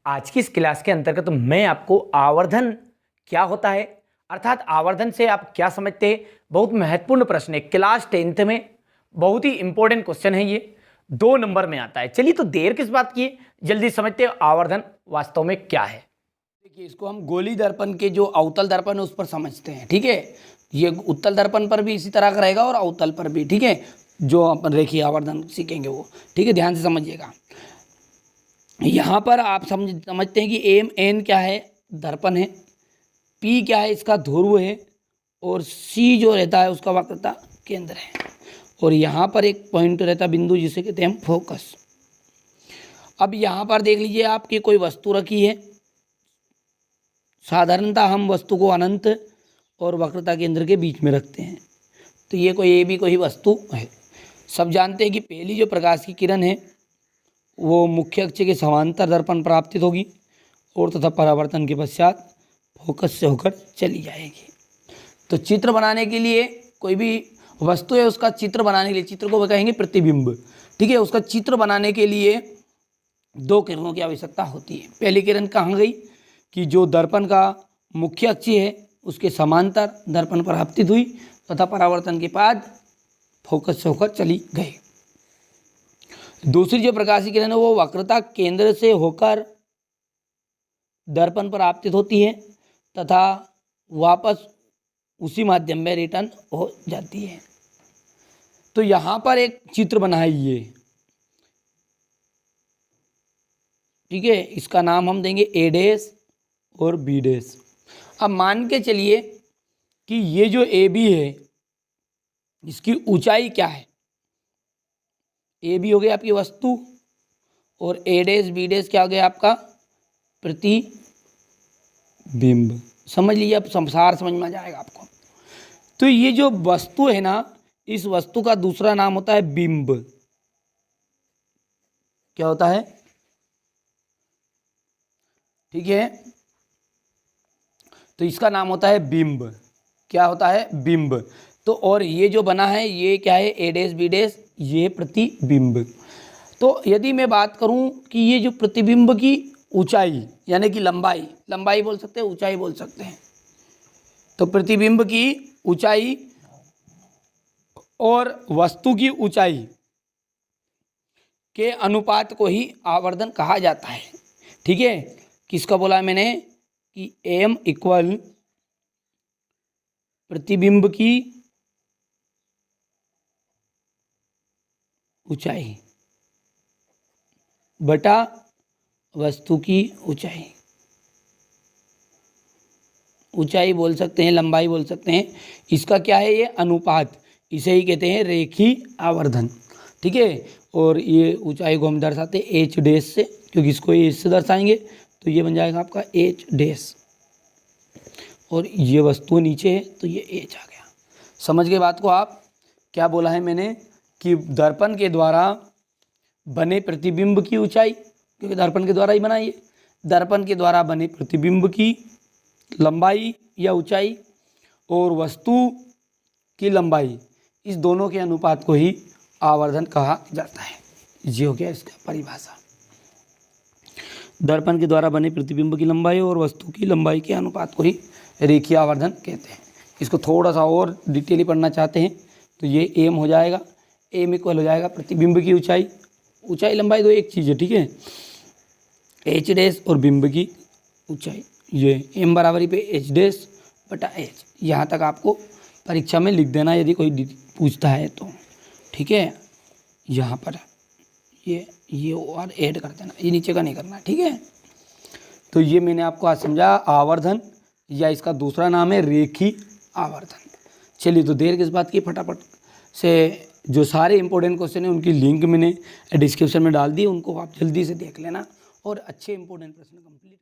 आज की इस क्लास के अंतर्गत मैं आपको आवर्धन क्या होता है अर्थात आवर्धन से आप क्या समझते हैं, बहुत महत्वपूर्ण प्रश्न है। क्लास 10th में बहुत ही इंपॉर्टेंट क्वेश्चन है, ये 2 नंबर में आता है। चलिए तो देर किस बात की है, जल्दी समझते हैं आवर्धन वास्तव में क्या है। देखिए, इसको हम गोली दर्पण के जो अवतल दर्पण है उस पर समझते हैं। ठीक है, ये उत्तल दर्पण पर भी इसी तरह का रहेगा और अवतल पर भी। ठीक है, जो अपन रेखीय आवर्धन सीखेंगे वो। ठीक है, ध्यान से समझिएगा। यहाँ पर आप समझते हैं कि एम एन क्या है, दर्पण है। पी क्या है, इसका ध्रुव है। और सी जो रहता है उसका वक्रता केंद्र है। और यहाँ पर एक पॉइंट रहता है, बिंदु, जिसे कहते हैं हम फोकस। अब यहाँ पर देख लीजिए, आपकी कोई वस्तु रखी है। साधारणतः हम वस्तु को अनंत और वक्रता केंद्र के बीच में रखते हैं। तो ये भी कोई वस्तु है। सब जानते हैं कि पहली जो प्रकाश की किरण है वो मुख्य अक्ष के समांतर दर्पण पर आपतित होगी और तथा परावर्तन के पश्चात फोकस से होकर चली जाएगी। तो चित्र बनाने के लिए, कोई भी वस्तु है उसका चित्र बनाने के लिए, चित्र को कहेंगे प्रतिबिंब। ठीक है, उसका चित्र बनाने के लिए 2 किरणों की आवश्यकता होती है। पहली किरण कहाँ गई कि जो दर्पण का मुख्य अक्ष है उसके समांतर दर्पण पर आपतित हुई तथा परावर्तन के बाद फोकस से होकर चली गई। दूसरी जो प्रकाशीय किरण है वो वक्रता केंद्र से होकर दर्पण पर आपतित होती है तथा वापस उसी माध्यम में रिटर्न हो जाती है। तो यहाँ पर एक चित्र बनाइए। ठीक है, इसका नाम हम देंगे ए डैश और बी डैश। अब मान के चलिए कि ये जो ए बी है इसकी ऊंचाई क्या है। ए बी हो गया आपकी वस्तु और ए डैश बी डैश क्या हो गया आपका प्रतिबिंब। समझ लीजिए, अब संसार समझ में आ जाएगा आपको। तो ये जो वस्तु है ना, इस वस्तु का दूसरा नाम होता है बिंब। क्या होता है? ठीक है, तो इसका नाम होता है बिंब। क्या होता है? बिंब। तो और ये जो बना है ये क्या है? ए डैश बी डैश, ये प्रतिबिंब। तो यदि मैं बात करूं कि ये जो प्रतिबिंब की ऊंचाई यानी कि लंबाई, लंबाई बोल सकते हैं, ऊंचाई बोल सकते हैं। तो प्रतिबिंब की ऊंचाई और वस्तु की ऊंचाई के अनुपात को ही आवर्धन कहा जाता है। ठीक है, किसका बोला है मैंने कि m इक्वल प्रतिबिंब की ऊंचाई बटा वस्तु की ऊंचाई। ऊंचाई बोल सकते हैं, लंबाई बोल सकते हैं। इसका क्या है? ये अनुपात, इसे ही कहते हैं रेखीय आवर्धन। ठीक है, और ये ऊंचाई को हम दर्शाते हैं एच डैश से, क्योंकि इसको एच से दर्शाएंगे तो ये बन जाएगा आपका एच डैश। और ये वस्तु नीचे है तो ये एच आ गया। समझ गए बात को आप? क्या बोला है मैंने कि दर्पण के द्वारा बने प्रतिबिंब की ऊंचाई, क्योंकि दर्पण के द्वारा ही बना ये, दर्पण के द्वारा बने प्रतिबिंब की लंबाई या ऊंचाई और वस्तु की लंबाई, इस दोनों के अनुपात को ही आवर्धन कहा जाता है। ये हो गया इसका परिभाषा। दर्पण के द्वारा बने प्रतिबिंब की लंबाई और वस्तु की लंबाई के अनुपात को ही रेखीय आवर्धन कहते हैं। इसको थोड़ा सा और डिटेली पढ़ना चाहते हैं तो ये एम हो जाएगा, एम इक्वल हो जाएगा प्रतिबिंब की ऊंचाई, ऊंचाई लंबाई तो एक चीज़ है। ठीक है, एच डैश और बिंब की ऊंचाई, ये एम बराबरी पे एच डैश बटा एच। यहाँ तक आपको परीक्षा में लिख देना यदि कोई पूछता है तो। ठीक है, यहाँ पर ये और ऐड कर देना, ये नीचे का नहीं करना। ठीक है, तो ये मैंने आपको आज समझा आवर्धन, या इसका दूसरा नाम है रेखीय आवर्धन। चलिए, तो देर किस बात की, फटाफट से जो सारे इंपॉर्टेंट क्वेश्चन हैं उनकी लिंक मैंने डिस्क्रिप्शन में डाल दी, उनको आप जल्दी से देख लेना और अच्छे इंपॉर्टेंट प्रश्न कंप्लीट